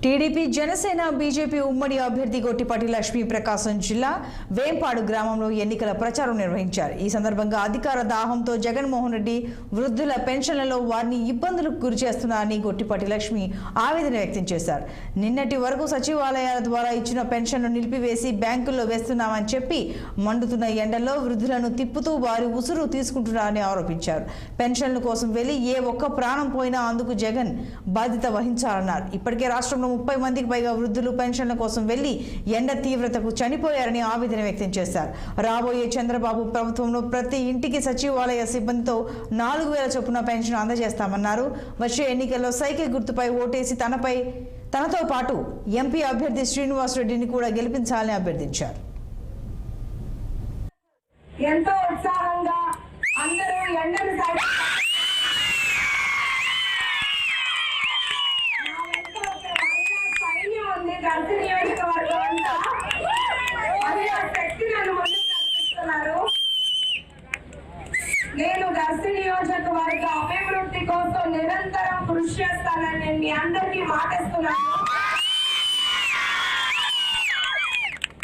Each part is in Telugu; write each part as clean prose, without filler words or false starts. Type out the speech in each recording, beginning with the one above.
టీడీపీ జనసేన బీజేపీ ఉమ్మడి అభ్యర్థి గొట్టిపాటి లక్ష్మీ ప్రకాశం జిల్లా వేంపాడు గ్రామంలో ఎన్నికల ప్రచారం నిర్వహించారు. ఈ సందర్భంగా అధికార దాహంతో జగన్మోహన్ రెడ్డి వృద్ధుల పెన్షన్లలో వారిని ఇబ్బందులకు గురి చేస్తున్నారని గొట్టిపాటి లక్ష్మి ఆవేదన వ్యక్తం చేశారు. నిన్నటి వరకు సచివాలయాల ద్వారా ఇచ్చిన పెన్షన్ను నిలిపివేసి బ్యాంకుల్లో వేస్తున్నామని చెప్పి మండుతున్న ఎండల్లో వృద్ధులను తిప్పుతూ వారి ఉసురు తీసుకుంటున్నారని ఆరోపించారు. పెన్షన్ల కోసం వెళ్లి ఏ ఒక్క ప్రాణం పోయినా అందుకు జగన్ బాధ్యత వహించాలన్నారు. ఇప్పటికే రాష్ట్రంలో 30 మందికి పైగా వృద్ధులు పెన్షన్ల కోసం వెళ్లి ఎండ తీవ్రతకు చనిపోయారని ఆవేదన వ్యక్తం చేశారు. రాబోయే చంద్రబాబు ప్రభుత్వంలో ప్రతి ఇంటికి సచివాలయ సిబ్బందితో 4000 చొప్పున పెన్షన్ అందజేస్తామన్నారు. వచ్చే ఎన్నికల్లో సైకిల్ గుర్తుపై ఓటేసి తనతో పాటు ఎంపీ అభ్యర్థి శ్రీనివాస్ రెడ్డిని కూడా గెలిపించాలని అభ్యర్థించారు. ఎంతో ఉత్సాహంగా అందరూ ఎండను నేను దర్శి నియోజకవర్గ అభివృద్ధి కోసం నిరంతరం కృషి చేస్తానని నేను మీ అందరికీ మాటిస్తున్నాను.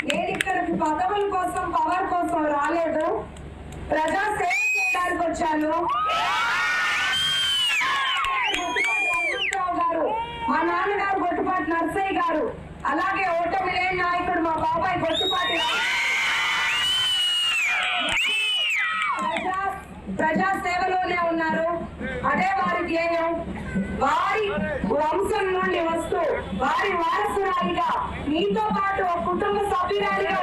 నేను ఇక్కడికి పదవుల కోసం పవర్ కోసం రాలేదు, ప్రజా సేవ చేయడానికి వచ్చాను. గారు, మా నాన్నగారు గొట్టిపాటి నర్సయ్య గారు, అలాగే ఓటమి లేని నాయకుడు మా బాబాయ్ గొట్టిపాటి ప్రజా సేవలోనే ఉన్నారు. అదే వారి ధ్యేయం. వారి వంశం నుండి వస్తూ వారి వారసురాలిగా మీతో పాటు ఒక కుటుంబ సభ్యురాలిగా